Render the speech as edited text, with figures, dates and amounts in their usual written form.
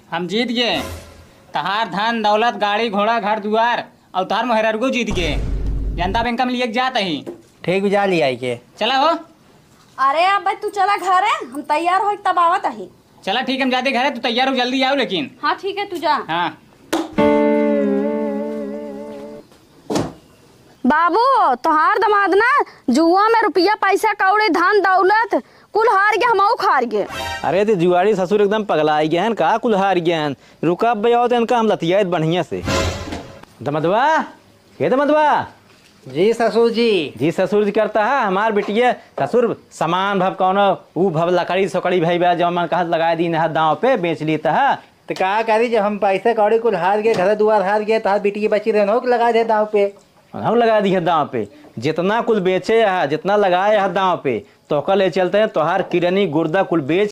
हम जीत गए। तहार धन दौलत गाड़ी घोड़ा घर दुआर और तार मोहरगो जीत गए। जनता बैंक में लिए जात ही। ठीक भी जा लिया के चला हो। अरे अब भाई तू चला घर है, हम तैयार हो तब आवत ही। चला ठीक है, हम जाते घर है, तू तैयार हो जल्दी आओ लेकिन। हाँ ठीक है तू जा। हाँ बाबू तोहार दमाद ना जुआ में रुपया पैसा कौड़ी धन दौलत कुल हार गया, हम हार गए। अरे तो जुआड़ी ससुर एकदम पगलाई गए हैं का कुल हार गए हैं। रुका बजाओ तो इनका हम लतियात बढ़िया से। दमदवा ये दमदवा जी ससुर जी। जी ससुर जी करता है हमार बिटिया ससुर सामान भव कौन ऊ भव लकड़ी सकड़ी भाई बा जो मन कहत लगा दी ना दांव पे बेच लेता है। तो कहा करी जब हम पैसे कौड़ी कुल हार गए, घर दुआर हार गए, तो बिटिया बची रहे हो लगा दे दाव पे। हम लगा दी है दांव पे, जितना कुल बेचे है जितना लगाए है दांव पे तो ले चलते हैं तोहार किरनी गुर्दा कुल बेच